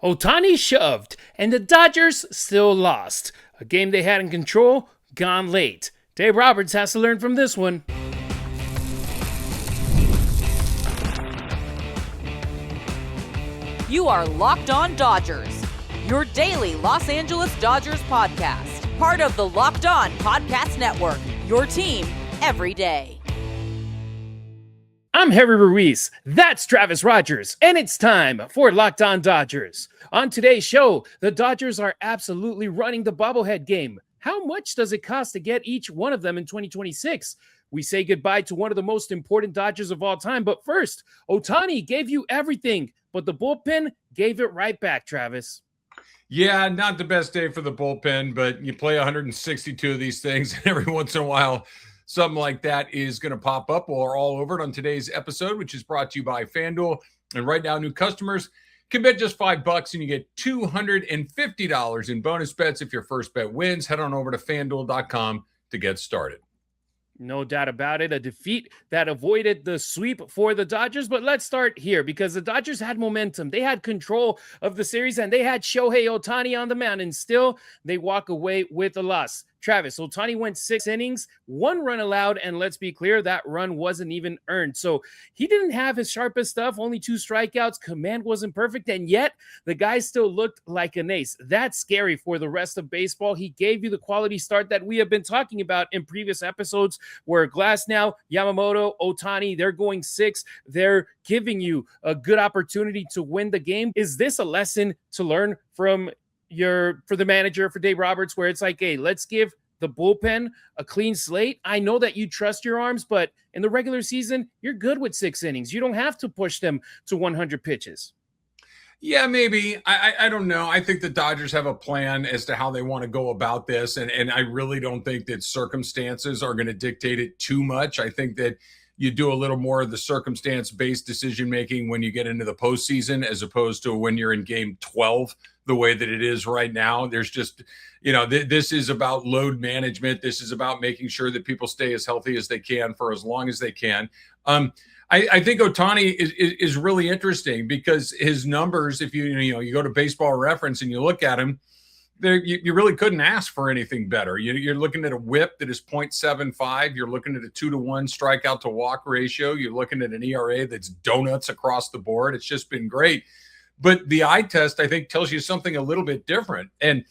Otani shoved, and the Dodgers still lost. A game they had in control, gone late. Dave Roberts has to learn from this one. You are Locked On Dodgers, your daily Los Angeles Dodgers podcast. Part of the Locked On Podcast Network, your team every day. I'm Harry Ruiz, that's Travis Rodgers, and it's time for Locked On Dodgers. On today's show, the Dodgers are absolutely running the bobblehead game. How much does it cost to get each one of them in 2026? We say goodbye to one of the most important Dodgers of all time, but first, Otani gave you everything, but the bullpen gave it right back, Travis. Yeah, not the best day for the bullpen, but you play 162 of these things, and every once in a while, something like that is going to pop up. We're all over it on today's episode, which is brought to you by FanDuel. And right now, new customers can bet just $5 and you get $250 in bonus bets if your first bet wins. Head on over to FanDuel.com to get started. No doubt about it. A defeat that avoided the sweep for the Dodgers. But let's start here because the Dodgers had momentum. They had control of the series and they had Shohei Ohtani on the mound. And still, they walk away with a loss. Travis, Otani went 6 innings, 1 run allowed, and let's be clear, that run wasn't even earned. So he didn't have his sharpest stuff, only 2 strikeouts, command wasn't perfect, and yet the guy still looked like an ace. That's scary for the rest of baseball. He gave you the quality start that we have been talking about in previous episodes where Glasnow, Yamamoto, Otani, they're going 6. They're giving you a good opportunity to win the game. Is this a lesson to learn for the manager, for Dave Roberts, where it's like, hey, let's give the bullpen a clean slate? I know that you trust your arms, but in the regular season, you're good with 6 innings. You don't have to push them to 100 pitches. Yeah, maybe. I don't know. I think the Dodgers have a plan as to how they want to go about this, and I really don't think that circumstances are going to dictate it too much. I think that you do a little more of the circumstance-based decision-making when you get into the postseason as opposed to when you're in game 12 the way that it is right now. There's just, this is about load management. This is about making sure that people stay as healthy as they can for as long as they can. I think Otani is really interesting because his numbers, if you go to Baseball Reference and you look at him, you really couldn't ask for anything better. You're looking at a whip that is 0.75. You're looking at a 2-to-1 strikeout to walk ratio. You're looking at an ERA that's donuts across the board. It's just been great. But the eye test, I think, tells you something a little bit different. And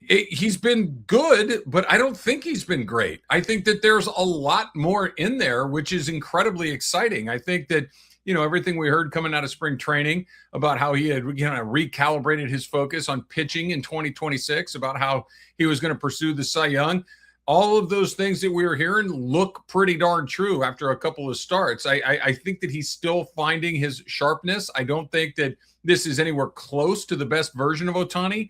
he's been good, but I don't think he's been great. I think that there's a lot more in there, which is incredibly exciting. I think that, everything we heard coming out of spring training about how he had recalibrated his focus on pitching in 2026, about how he was going to pursue the Cy Young. All of those things that we were hearing look pretty darn true after a couple of starts. I think that he's still finding his sharpness. I don't think that this is anywhere close to the best version of Otani,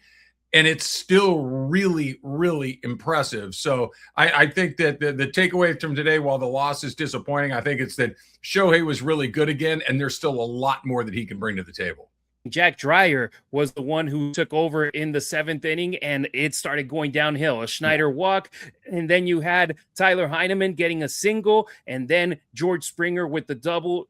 and it's still really, really impressive. So I think that the takeaway from today, while the loss is disappointing, I think it's that Shohei was really good again, and there's still a lot more that he can bring to the table. Jack Dreyer was the one who took over in the 7th inning, and it started going downhill. A Schneider walk, and then you had Tyler Heineman getting a single, and then George Springer with the double,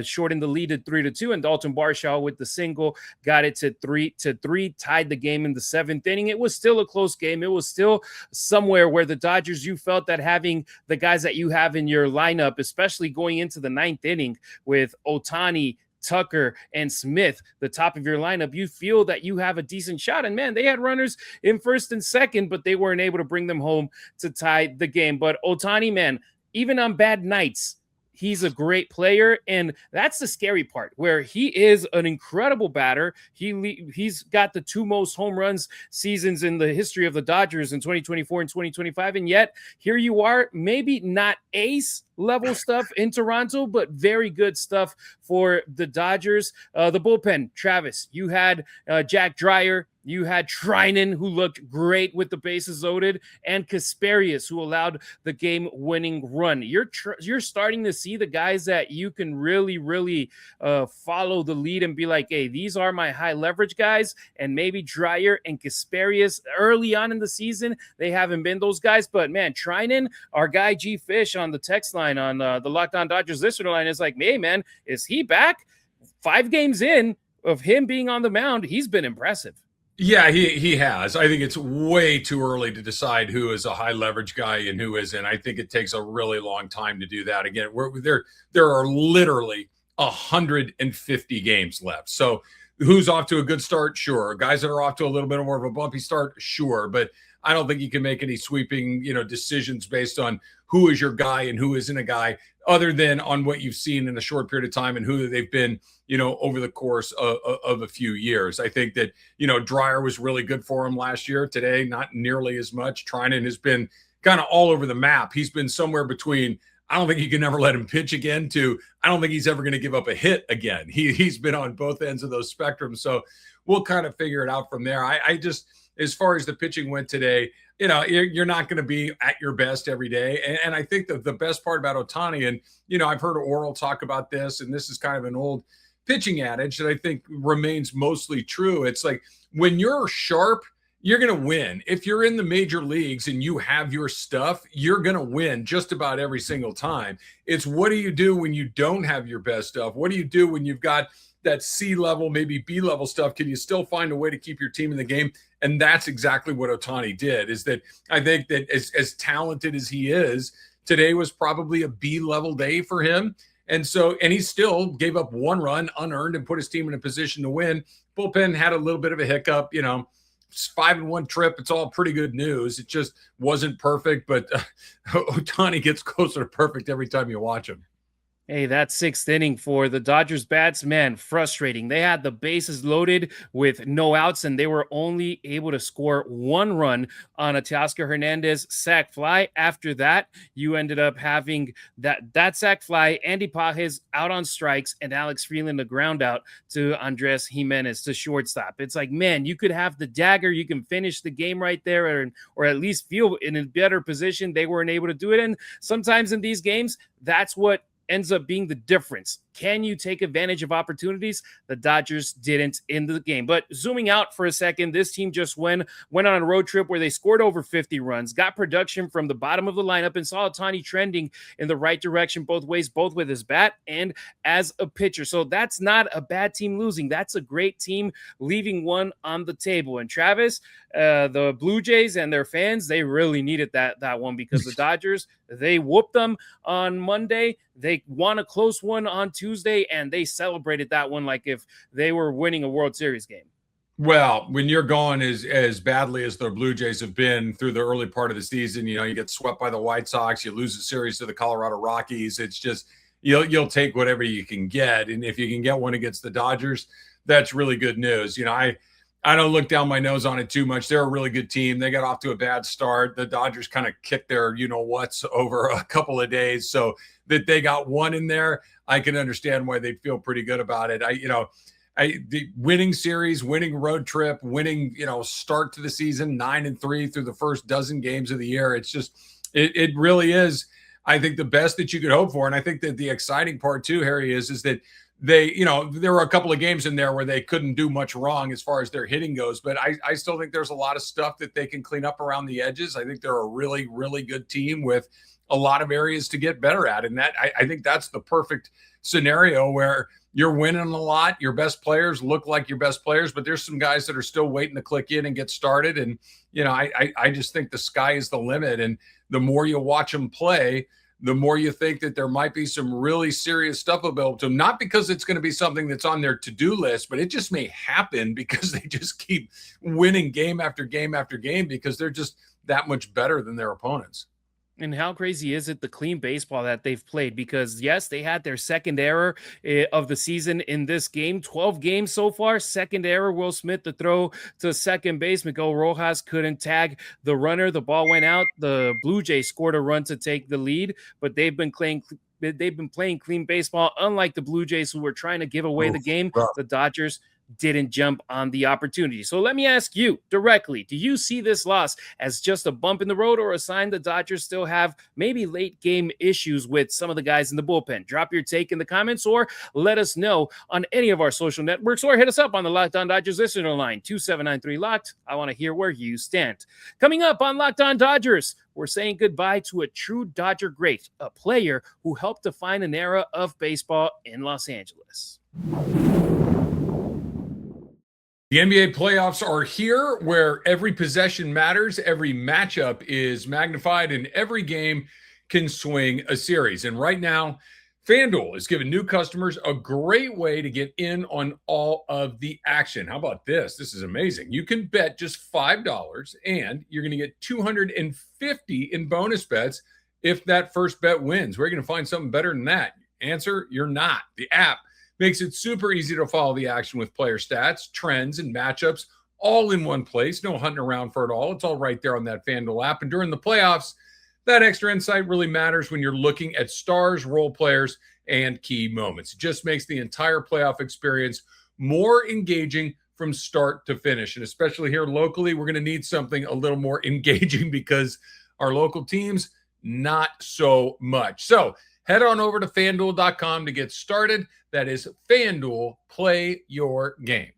shortened the lead to 3-2, and Dalton Varsho with the single got it to 3-3, tied the game in the 7th inning. It was still a close game. It was still somewhere where the Dodgers, you felt that having the guys that you have in your lineup, especially going into the 9th inning with Otani, Tucker, and Smith, the top of your lineup, you feel that you have a decent shot. And man, they had runners in first and second, but they weren't able to bring them home to tie the game. But Otani, man, even on bad nights, he's a great player, and that's the scary part, where he is an incredible batter. He's got the 2 most home runs seasons in the history of the Dodgers in 2024 and 2025, and yet here you are, maybe not ace level stuff in Toronto, but very good stuff for the Dodgers. The bullpen, Travis, you had Jack Dreyer, you had Treinen, who looked great with the bases loaded, and Casparius, who allowed the game-winning run. You're starting to see the guys that you can really, really follow the lead and be like, hey, these are my high-leverage guys, and maybe Dreyer and Casparius early on in the season, they haven't been those guys, but man, Treinen, our guy G. Fish on the text line on the Locked On Dodgers listener line is like, hey, man, is he back? 5 games in, of him being on the mound, he's been impressive. Yeah, he has. I think it's way too early to decide who is a high leverage guy and who isn't. I think it takes a really long time to do that. Again, there are literally 150 games left. So who's off to a good start? Sure. Guys that are off to a little bit more of a bumpy start? Sure. But I don't think you can make any sweeping, decisions based on who is your guy and who isn't a guy, other than on what you've seen in a short period of time and who they've been, over the course of a few years. I think that, Dreyer was really good for him last year. Today, not nearly as much. Trinan has been kind of all over the map. He's been somewhere between, I don't think you can ever let him pitch again, to I don't think he's ever going to give up a hit again. He's been on both ends of those spectrums. So we'll kind of figure it out from there. I just, as far as the pitching went today, you're not going to be at your best every day. And I think that the best part about Ohtani, and, I've heard Oral talk about this, and this is kind of an old pitching adage that I think remains mostly true. It's like, when you're sharp, you're going to win. If you're in the major leagues and you have your stuff, you're going to win just about every single time. It's what do you do when you don't have your best stuff? What do you do when you've got that C level, maybe B level stuff? Can you still find a way to keep your team in the game? And that's exactly what Ohtani did. Is that I think that as talented as he is, today was probably a B level day for him. And he still gave up one run unearned and put his team in a position to win. Bullpen had a little bit of a hiccup, 5-1 trip. It's all pretty good news. It just wasn't perfect, but Ohtani gets closer to perfect every time you watch him. Hey, that sixth inning for the Dodgers bats, man, frustrating. They had the bases loaded with no outs, and they were only able to score one run on a Teoscar Hernandez sac fly. After that, you ended up having that sac fly, Andy Pages out on strikes, and Alex Freeland the ground out to Andres Jimenez to shortstop. It's like, man, you could have the dagger. You can finish the game right there, or at least feel in a better position. They weren't able to do it, and sometimes in these games, that's what ends up being the difference. Can you take advantage of opportunities? The Dodgers didn't in the game. But zooming out for a second, this team just went on a road trip where they scored over 50 runs, got production from the bottom of the lineup, and saw Otani trending in the right direction both ways, both with his bat and as a pitcher. So that's not a bad team losing. That's a great team leaving one on the table. And Travis, the Blue Jays and their fans, they really needed that one, because the Dodgers, they whooped them on Monday. They won a close one on Tuesday, and they celebrated that one like if they were winning a World Series game. Well, when you're going as badly as the Blue Jays have been through the early part of the season, you get swept by the White Sox, you lose the series to the Colorado Rockies. It's just, you'll take whatever you can get. And if you can get one against the Dodgers, that's really good news. I don't look down my nose on it too much. They're a really good team. They got off to a bad start. The Dodgers kind of kicked their whats over a couple of days. So that they got one in there, I can understand why they'd feel pretty good about it. The winning series, winning road trip, winning, start to the season, 9-3 through the first dozen games of the year. It's just, it really is, I think, the best that you could hope for. And I think that the exciting part too, Harry, is that they, there were a couple of games in there where they couldn't do much wrong as far as their hitting goes, but I still think there's a lot of stuff that they can clean up around the edges. I think they're a really, really good team with a lot of areas to get better at. And that, I think that's the perfect scenario where you're winning a lot. Your best players look like your best players, but there's some guys that are still waiting to click in and get started. And, I just think the sky is the limit. And the more you watch them play, the more you think that there might be some really serious stuff available to them. Not because it's going to be something that's on their to-do list, but it just may happen because they just keep winning game after game after game because they're just that much better than their opponents. And how crazy is it, the clean baseball that they've played? Because, yes, they had their second error of the season in this game. 12 games so far. Second error, Will Smith, the throw to second base. Miguel Rojas couldn't tag the runner. The ball went out. The Blue Jays scored a run to take the lead, but they've been playing clean baseball, unlike the Blue Jays, who were trying to give away the game. The Dodgers didn't jump on the opportunity. So let me ask you directly, do you see this loss as just a bump in the road or a sign the Dodgers still have maybe late game issues with some of the guys in the bullpen? Drop your take in the comments or let us know on any of our social networks or hit us up on the Locked On Dodgers listener line, 2793-LOCKED. I want to hear where you stand. Coming up on Locked On Dodgers, we're saying goodbye to a true Dodger great, a player who helped define an era of baseball in Los Angeles. The NBA playoffs are here, where every possession matters, every matchup is magnified, and every game can swing a series. And right now, FanDuel is giving new customers a great way to get in on all of the action. How about this? This is amazing. You can bet just $5 and you're going to get $250 in bonus bets if that first bet wins. We're going to find something better than that. Answer, you're not. The app makes it super easy to follow the action with player stats, trends, and matchups all in one place. No hunting around for it all. It's all right there on that FanDuel app. And during the playoffs, that extra insight really matters when you're looking at stars, role players, and key moments. It just makes the entire playoff experience more engaging from start to finish. And especially here locally, we're going to need something a little more engaging because our local teams, not so much. So head on over to FanDuel.com to get started. That is FanDuel. Play your game.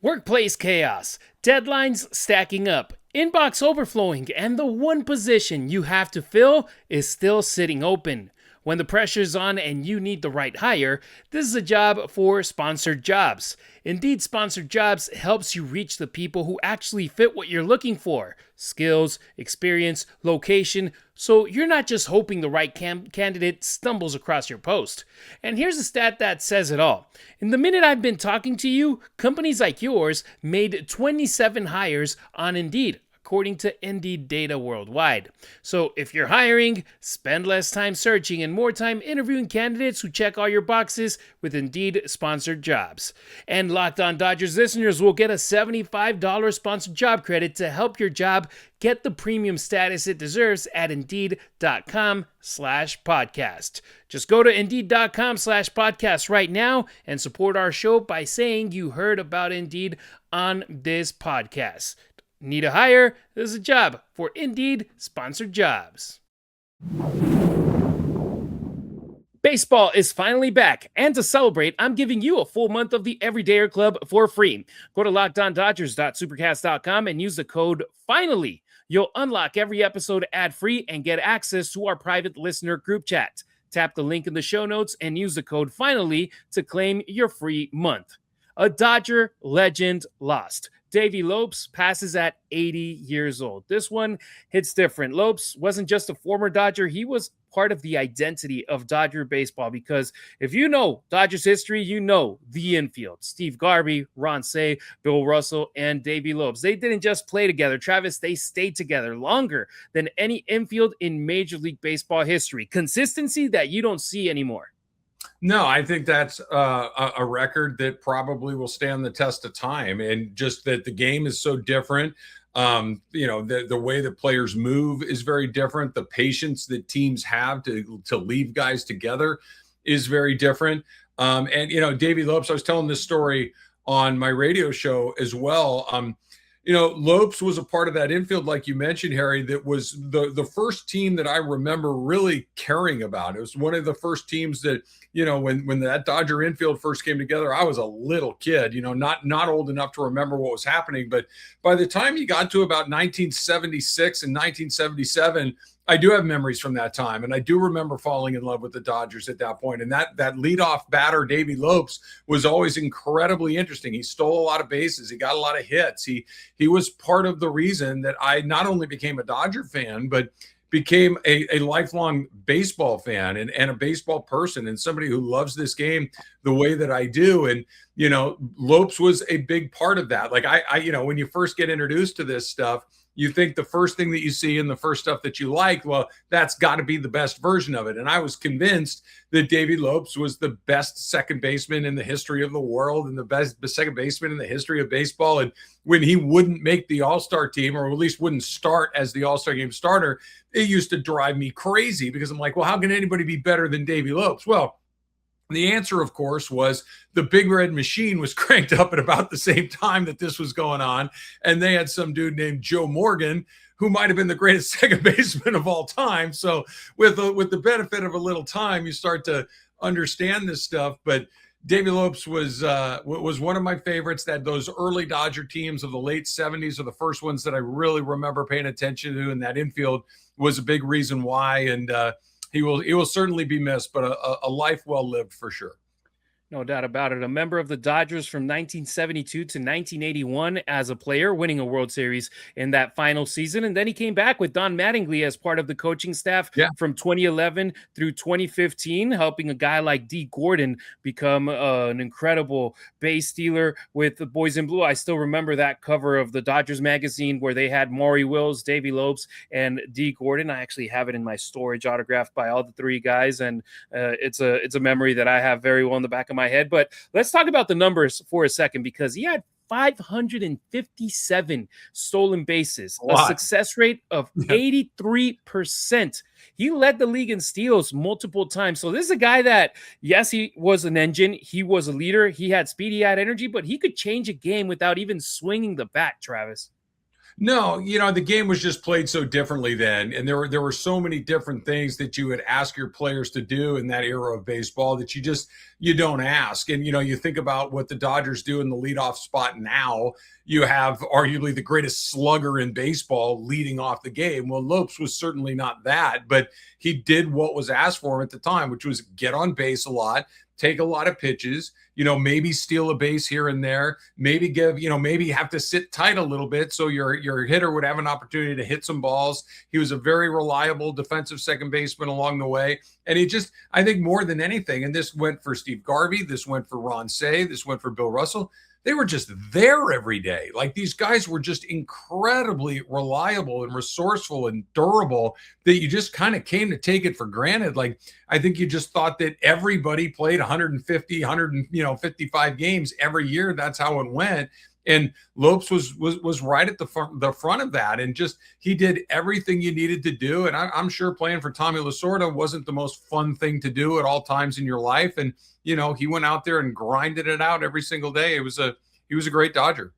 Workplace chaos, deadlines stacking up, inbox overflowing, and the one position you have to fill is still sitting open. When the pressure's on and you need the right hire, this is a job for Sponsored Jobs. Indeed, Sponsored Jobs helps you reach the people who actually fit what you're looking for. Skills, experience, location, so you're not just hoping the right candidate stumbles across your post. And here's a stat that says it all. In the minute I've been talking to you, companies like yours made 27 hires on Indeed, according to Indeed data worldwide. So if you're hiring, spend less time searching and more time interviewing candidates who check all your boxes with Indeed Sponsored Jobs. And Locked On Dodgers listeners will get a $75 sponsored job credit to help your job get the premium status it deserves at Indeed.com/podcast. Just go to Indeed.com/podcast right now and support our show by saying you heard about Indeed on this podcast. Need a hire? There's a job for Indeed Sponsored Jobs. Baseball is finally back, and to celebrate, I'm giving you a full month of the Everydayer Club for free. Go to LockedOnDodgers.supercast.com and use the code FINALLY. You'll unlock every episode ad-free and get access to our private listener group chat. Tap the link in the show notes and use the code FINALLY to claim your free month. A Dodger legend lost. Davey Lopes passes at 80 years old. This one hits different. Lopes wasn't just a former Dodger. He was part of the identity of Dodger baseball, because if you know Dodgers history, you know the infield. Steve Garvey, Ron Cey, Bill Russell, and Davey Lopes. They didn't just play together, Travis. They stayed together longer than any infield in Major League Baseball history. Consistency that you don't see anymore. No, I think that's a record that probably will stand the test of time, and just that the game is so different. The way that players move is very different. The patience that teams have to leave guys together is very different. Davey Lopes, I was telling this story on my radio show as well. Lopes was a part of that infield, like you mentioned, Harry, that was the first team that I remember really caring about. It was one of the first teams that, when that Dodger infield first came together, I was a little kid, not old enough to remember what was happening. But by the time you got to about 1976 and 1977, I do have memories from that time, and I do remember falling in love with the Dodgers at that point. And that leadoff batter, Davey Lopes, was always incredibly interesting. He stole a lot of bases. He got a lot of hits. He was part of the reason that I not only became a Dodger fan, but became a lifelong baseball fan and a baseball person, and somebody who loves this game the way that I do. And, Lopes was a big part of that. Like when you first get introduced to this stuff, you think the first thing that you see and the first stuff that you like, well, that's got to be the best version of it. And I was convinced that Davey Lopes was the best second baseman in the history of the world and the best second baseman in the history of baseball. And when he wouldn't make the All-Star team, or at least wouldn't start as the All-Star game starter, it used to drive me crazy, because I'm like, well, how can anybody be better than Davey Lopes? Well, the answer, of course, was the Big Red Machine was cranked up at about the same time that this was going on. And they had some dude named Joe Morgan, who might have been the greatest second baseman of all time. So with the benefit of a little time, you start to understand this stuff. But Davey Lopes was one of my favorites. That those early Dodger teams of the late 70s are the first ones that I really remember paying attention to. And that infield was a big reason why. And he will certainly be missed, but a life well lived for sure. No doubt about it. A member of the Dodgers from 1972 to 1981 as a player, winning a World Series in that final season. And then he came back with Don Mattingly as part of the coaching staff Yeah. from 2011 through 2015, helping a guy like D. Gordon become an incredible base stealer with the Boys in Blue. I still remember that cover of the Dodgers magazine where they had Maury Wills, Davey Lopes, and D. Gordon. I actually have it in my storage, autographed by all the three guys. And it's a memory that I have very well in the back of my head. But let's talk about the numbers for a second, because he had 557 stolen bases, a success rate of 83%. He led the league in steals multiple times. So this is a guy that, yes, he was an engine. He was a leader. He had speed. He had energy, but he could change a game without even swinging the bat, Travis. No, the game was just played so differently then, and there were so many different things that you would ask your players to do in that era of baseball that you don't ask. And you think about what the Dodgers do in the leadoff spot now. You have arguably the greatest slugger in baseball leading off the game. Well, Lopes was certainly not that, but he did what was asked for him at the time, which was get on base a lot, take a lot of pitches, maybe steal a base here and there, maybe maybe have to sit tight a little bit so your hitter would have an opportunity to hit some balls. He was a very reliable defensive second baseman along the way. And I think more than anything, and this went for Steve Garvey, this went for Ron Say, this went for Bill Russell, they were just there every day. Like, these guys were just incredibly reliable and resourceful and durable that you just kind of came to take it for granted. Like, I think you just thought that everybody played 150, 155 games every year. That's how it went. And Lopes was right at the front of that, and just he did everything you needed to do. And I'm sure playing for Tommy Lasorda wasn't the most fun thing to do at all times in your life. And he went out there and grinded it out every single day. He was a great Dodger.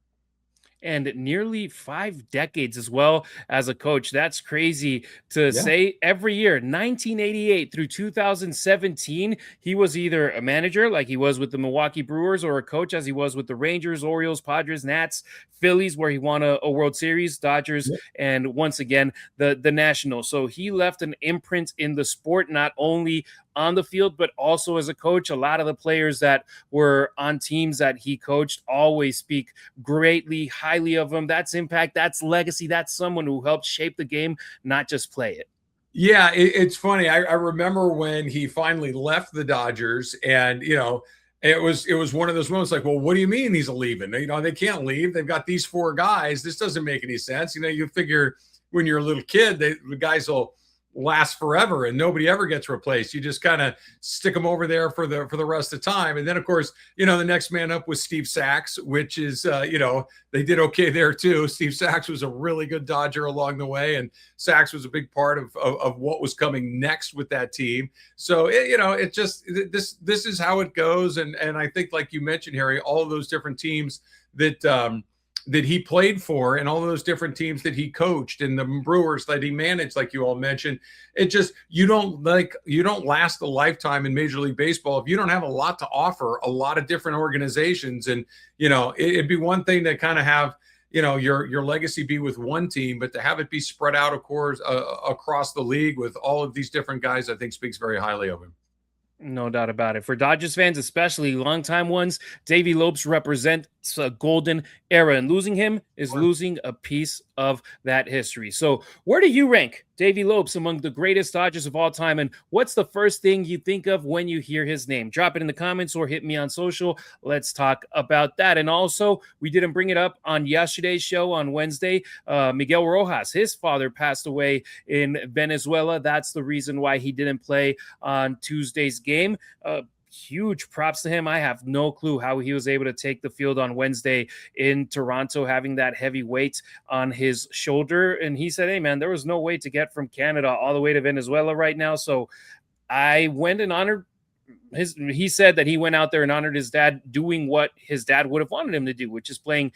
And nearly 5 decades as well as a coach. That's crazy to say. Every year, 1988 through 2017, he was either a manager like he was with the Milwaukee Brewers, or a coach as he was with the Rangers, Orioles, Padres, Nats, Phillies, where he won a World Series, Dodgers, and once again, the Nationals. So he left an imprint in the sport, not only on the field, but also as a coach. A lot of the players that were on teams that he coached always speak greatly, highly of him. That's impact, that's legacy, that's someone who helped shape the game, not just play it. Yeah, it's funny. I remember when he finally left the Dodgers, and it was one of those moments like, well, what do you mean he's leaving? They can't leave. They've got these 4 guys. This doesn't make any sense. You figure when you're a little kid, the guys will last forever and nobody ever gets replaced. You just kind of stick them over there for the rest of the time. And then, of course, the next man up was Steve Sax, which is, they did okay there too. Steve Sax was a really good Dodger along the way, and Sax was a big part of what was coming next with that team. So, this is how it goes. And I think, like you mentioned, Harry, all of those different teams that he played for, and all of those different teams that he coached, and the Brewers that he managed, like you all mentioned, you don't last a lifetime in Major League Baseball if you don't have a lot to offer a lot of different organizations. And it'd be one thing to kind of have your legacy be with one team, but to have it be spread out, of course, across the league with all of these different guys, I think speaks very highly of him. No doubt about it. For Dodgers fans, especially longtime ones, Davey Lopes represents a golden era, and losing him is losing a piece of that history. So where do you rank Davey Lopes among the greatest Dodgers of all time, and what's the first thing you think of when you hear his name? Drop it in the comments or hit me on social. Let's talk about that. And also, we didn't bring it up on yesterday's show on Wednesday. Miguel Rojas, his father passed away in Venezuela. That's the reason why he didn't play on Tuesday's game. Huge props to him. I have no clue how he was able to take the field on Wednesday in Toronto, having that heavy weight on his shoulder. And he said, hey, man, there was no way to get from Canada all the way to Venezuela right now. So I went and honored he said that he went out there and honored his dad, doing what his dad would have wanted him to do, which is playing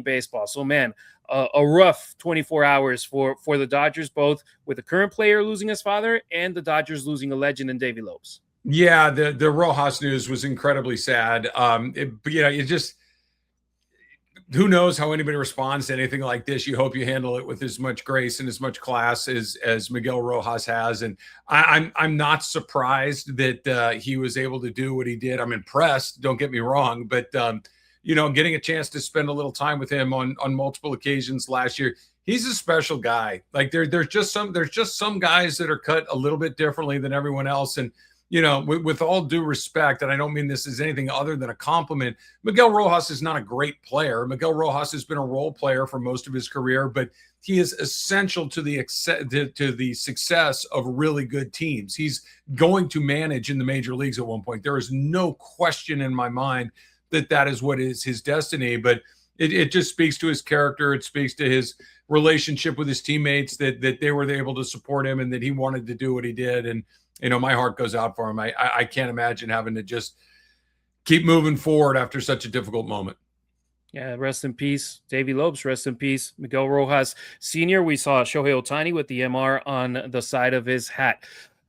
baseball. So, man, a rough 24 hours for the Dodgers, both with the current player losing his father and the Dodgers losing a legend in Davey Lopes. Yeah, the Rojas news was incredibly sad. who knows how anybody responds to anything like this. You hope you handle it with as much grace and as much class as Miguel Rojas has. And I'm not surprised that he was able to do what he did. I'm impressed. Don't get me wrong, but getting a chance to spend a little time with him on multiple occasions last year, he's a special guy. Like there's just some guys that are cut a little bit differently than everyone else. And with all due respect, and I don't mean this as anything other than a compliment, Miguel Rojas is not a great player. Miguel Rojas has been a role player for most of his career, but he is essential to the success of really good teams. He's going to manage in the major leagues at one point. There is no question in my mind that is what is his destiny, but it just speaks to his character. It speaks to his relationship with his teammates, that they were able to support him and that he wanted to do what he did. And my heart goes out for him. I can't imagine having to just keep moving forward after such a difficult moment. Yeah, rest in peace, Davey Lopes. Rest in peace, Miguel Rojas Sr. We saw Shohei Ohtani with the MR on the side of his hat.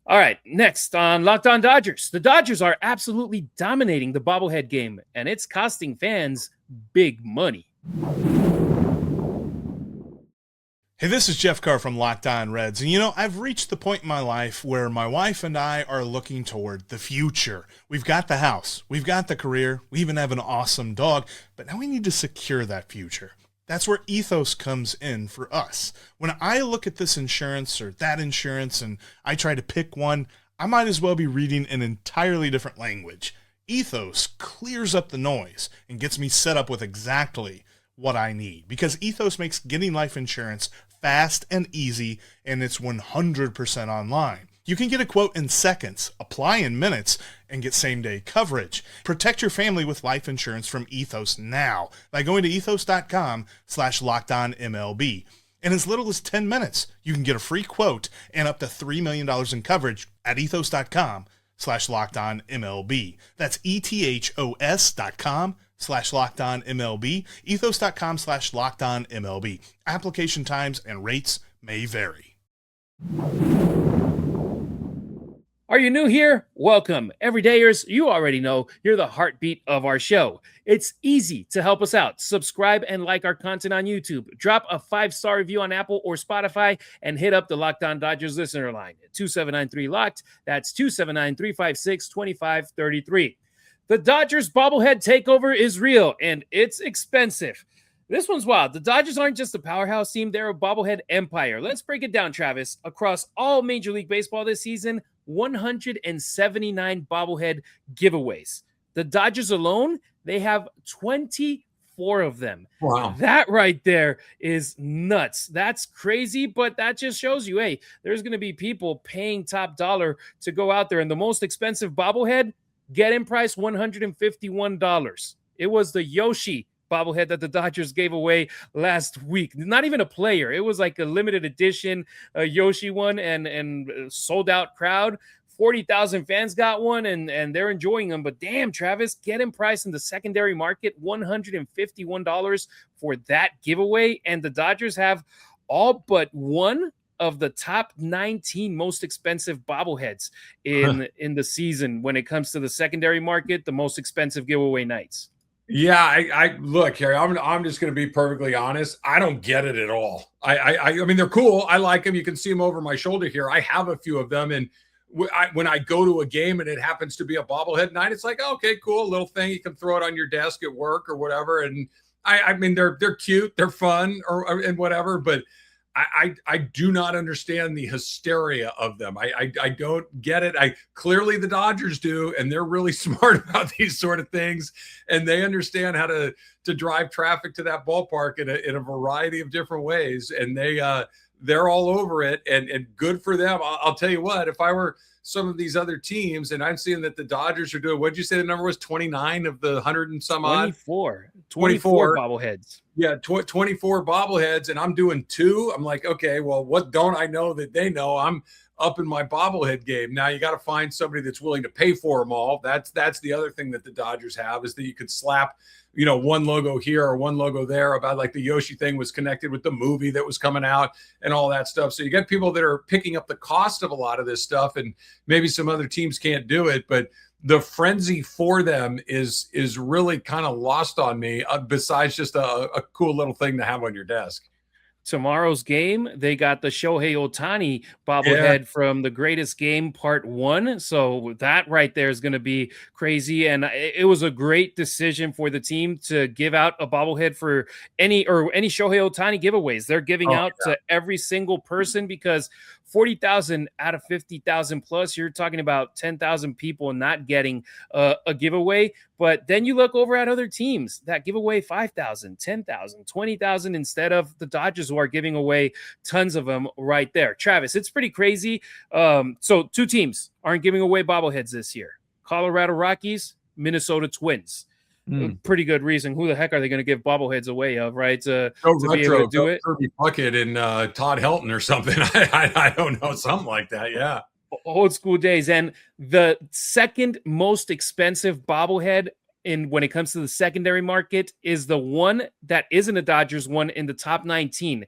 All right, next on Locked On Dodgers. The Dodgers are absolutely dominating the bobblehead game, and it's costing fans big money. Hey, this is Jeff Carr from Locked On Reds, and I've reached the point in my life where my wife and I are looking toward the future. We've got the house, we've got the career, we even have an awesome dog, but now we need to secure that future. That's where Ethos comes in for us. When I look at this insurance or that insurance and I try to pick one, I might as well be reading an entirely different language. Ethos clears up the noise and gets me set up with exactly what I need, because Ethos makes getting life insurance fast and easy, and it's 100% online. You can get a quote in seconds, apply in minutes, and get same-day coverage. Protect your family with life insurance from Ethos now by going to ethos.com/lockedonmlb. In as little as 10 minutes, you can get a free quote and up to $3 million in coverage at ethos.com/lockedonmlb. That's ethos.com/lockedonmlb, ethos.com/lockedonmlb. Application times and rates may vary. Are you new here? Welcome. Everydayers, you already know you're the heartbeat of our show. It's easy to help us out. Subscribe and like our content on YouTube. Drop a 5-star review on Apple or Spotify and hit up the Locked On Dodgers listener line at 2793-LOCKED. That's 279-356-2533. The Dodgers bobblehead takeover is real, and it's expensive. This one's wild. The Dodgers aren't just a powerhouse team. They're a bobblehead empire. Let's break it down, Travis. Across all Major League Baseball this season, 179 bobblehead giveaways. The Dodgers alone, they have 24 of them. Wow. That right there is nuts. That's crazy, but that just shows you, hey, there's going to be people paying top dollar to go out there. And the most expensive bobblehead, get-in price $151. It was the Yoshi bobblehead that the Dodgers gave away last week. Not even a player. It was like a limited edition Yoshi one and sold out crowd. 40,000 fans got one and they're enjoying them. But damn, Travis, get-in price in the secondary market, $151 for that giveaway. And the Dodgers have all but one of the top 19 most expensive bobbleheads in the season when it comes to the secondary market, the most expensive giveaway nights. Yeah, I look, Harry, I'm just going to be perfectly honest. I don't get it at all. I mean, they're cool. I like them. You can see them over my shoulder here. I have a few of them. And when I go to a game and it happens to be a bobblehead night, it's like, okay, cool. A little thing. You can throw it on your desk at work or whatever. And I mean, they're cute. They're fun and whatever. But I do not understand the hysteria of them. I don't get it. Clearly the Dodgers do, and they're really smart about these sort of things, and they understand how to drive traffic to that ballpark in a variety of different ways, and they're all over it, and good for them. I'll tell you what, if I were some of these other teams, and I'm seeing that the Dodgers are doing, what'd you say the number was, 29 of the 100 and some odd? 24 bobbleheads. Yeah, 24 bobbleheads, and I'm doing 2. I'm like, okay, well, what don't I know that they know? I'm up in my bobblehead game. Now you got to find somebody that's willing to pay for them all. That's the other thing that the Dodgers have, is that you could slap, one logo here or one logo there. About like the Yoshi thing was connected with the movie that was coming out and all that stuff. So you got people that are picking up the cost of a lot of this stuff, and maybe some other teams can't do it, but the frenzy for them is really kind of lost on me, besides just a cool little thing to have on your desk. Tomorrow's game, they got the Shohei Ohtani Yeah. bobblehead from The Greatest Game Part 1. So that right there is going to be crazy. And it was a great decision for the team to give out a bobblehead for any Shohei Ohtani giveaways. They're giving out to every single person, because 40,000 out of 50,000 plus, you're talking about 10,000 people not getting a giveaway. But then you look over at other teams that give away 5,000, 10,000, 20,000 instead of the Dodgers, who are giving away tons of them right there. Travis, it's pretty crazy. So 2 teams aren't giving away bobbleheads this year: Colorado Rockies, Minnesota Twins. Pretty good reason. Who the heck are they going to give bobbleheads away of, right? To be able to do it. Kirby Puckett and Todd Helton or something. I don't know, something like that. Yeah. Old school days. And the second most expensive bobblehead when it comes to the secondary market is the one that isn't a Dodgers one in the top 19.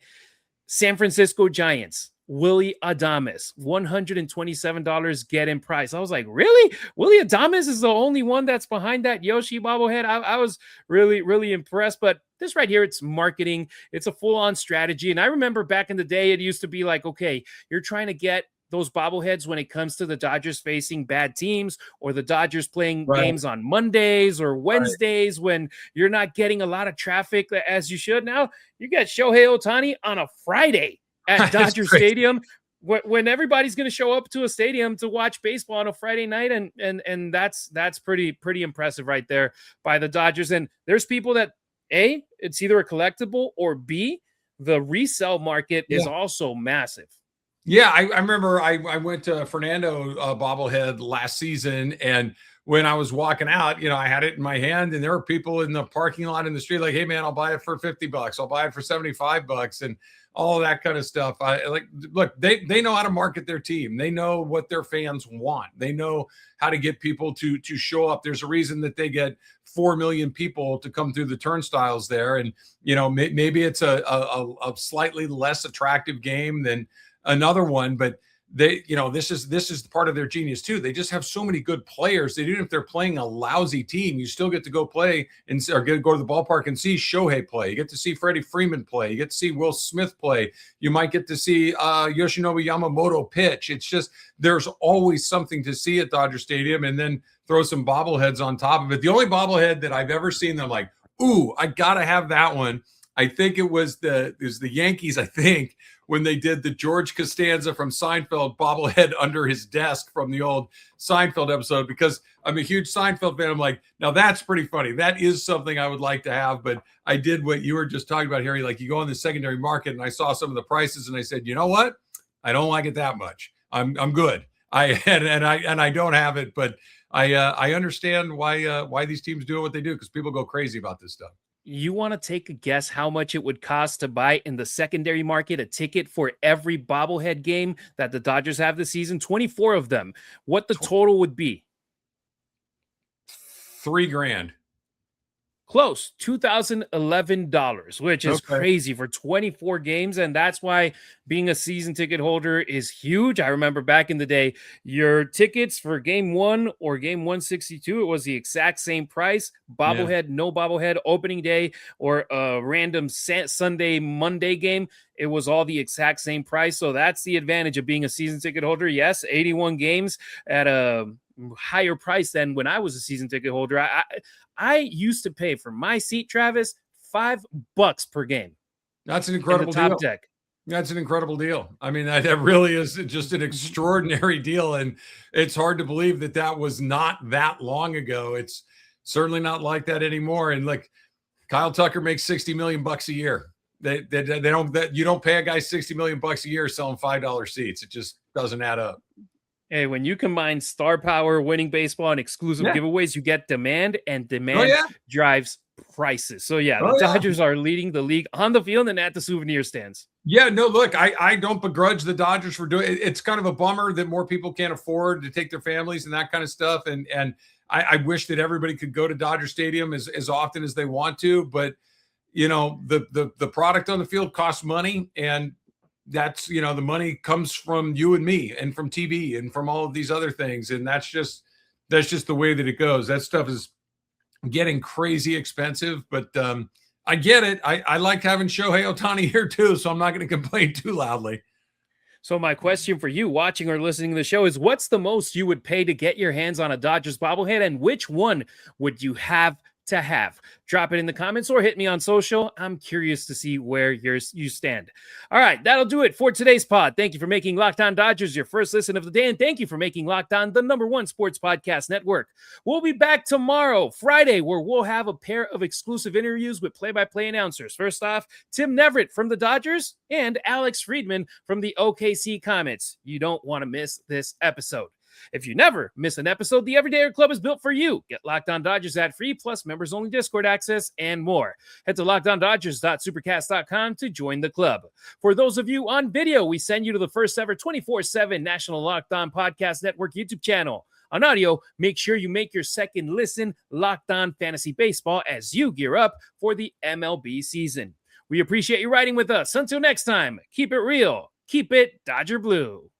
San Francisco Giants. Willy Adames, $127 get in price. I was like, really? Willy Adames is the only one that's behind that Yoshi bobblehead? I was really, really impressed. But this right here, it's marketing. It's a full-on strategy. And I remember back in the day, it used to be like, okay, you're trying to get those bobbleheads when it comes to the Dodgers facing bad teams, or the Dodgers playing games on Mondays or Wednesdays when you're not getting a lot of traffic as you should. Now you get Shohei Ohtani on a Friday at Dodger Stadium, when everybody's going to show up to a stadium to watch baseball on a Friday night. And that's pretty impressive right there by the Dodgers. And there's people that, A, it's either a collectible, or B, the resale market is also massive. Yeah, I remember I went to Fernando bobblehead last season, and when I was walking out, I had it in my hand, and there were people in the parking lot in the street like, "Hey man, I'll buy it for $50. I'll buy it for $75," and all of that kind of stuff. Look, they know how to market their team. They know what their fans want. They know how to get people to show up. There's a reason that they get 4 million people to come through the turnstiles there, and maybe it's a slightly less attractive game than another one, but this is part of their genius too. They just have so many good players that even if they're playing a lousy team, you still get to go play or get to go to the ballpark and see Shohei play. You get to see Freddie Freeman play. You get to see Will Smith play. You might get to see Yoshinobu Yamamoto pitch. It's just, there's always something to see at Dodger Stadium, and then throw some bobbleheads on top of it. The only bobblehead that I've ever seen that I'm like, ooh, I gotta have that one. I think it was the Yankees, I think, when they did the George Costanza from Seinfeld bobblehead under his desk from the old Seinfeld episode, because I'm a huge Seinfeld fan. I'm like, now that's pretty funny. That is something I would like to have. But I did what you were just talking about, Harry. Like, you go on the secondary market, and I saw some of the prices, and I said, you know what? I don't like it that much. I'm good. I don't have it, but I understand why these teams do what they do, because people go crazy about this stuff. You want to take a guess how much it would cost to buy in the secondary market a ticket for every bobblehead game that the Dodgers have this season? 24 of them. What the total would be? $3,000. Close, $2,011, which is crazy for 24 games. And that's why being a season ticket holder is huge. I remember back in the day, your tickets for game 1 or game 162, it was the exact same price. Bobblehead, no bobblehead, opening day, or a random Sunday, Monday game, it was all the exact same price. So that's the advantage of being a season ticket holder. Yes, 81 games at a higher price than when I was a season ticket holder. I used to pay for my seat, Travis, $5 per game. That's an incredible top deal. Deck. That's an incredible deal. I mean, that really is just an extraordinary deal, and it's hard to believe that was not that long ago. It's certainly not like that anymore. And like, Kyle Tucker makes $60 million a year. They don't you don't pay a guy $60 million a year selling $5 seats. It just doesn't add up. Hey, when you combine star power, winning baseball, and exclusive giveaways, you get demand, and demand drives prices. So the Dodgers are leading the league on the field and at the souvenir stands. Yeah, no, look, I don't begrudge the Dodgers for doing it. It's kind of a bummer that more people can't afford to take their families and that kind of stuff. And I wish that everybody could go to Dodger Stadium as often as they want to, but the product on the field costs money, and that's, the money comes from you and me and from TV and from all of these other things. And that's that's just the way that it goes. That stuff is getting crazy expensive, but I get it. I like having Shohei Ohtani here too, so I'm not going to complain too loudly. So my question for you watching or listening to the show is, what's the most you would pay to get your hands on a Dodgers bobblehead, and which one would you have to have? Drop it in the comments or hit me on social. I'm curious to see where you stand. All right, that'll do it for today's pod. Thank you for making Locked On Dodgers your first listen of the day, and thank you for making Locked On the #1 sports podcast network. We'll be back tomorrow, Friday, where we'll have a pair of exclusive interviews with play-by-play announcers. First off, Tim Neverett from the Dodgers and Alex Friedman from the OKC Comets. You don't want to miss this episode. If you never miss an episode, the Everydayer Club is built for you. Get Locked On Dodgers ad-free, plus members-only Discord access, and more. Head to LockedOnDodgers.supercast.com to join the club. For those of you on video, we send you to the first ever 24/7 National Locked On Podcast Network YouTube channel. On audio, make sure you make your second listen Locked On Fantasy Baseball as you gear up for the MLB season. We appreciate you riding with us. Until next time, keep it real, keep it Dodger Blue.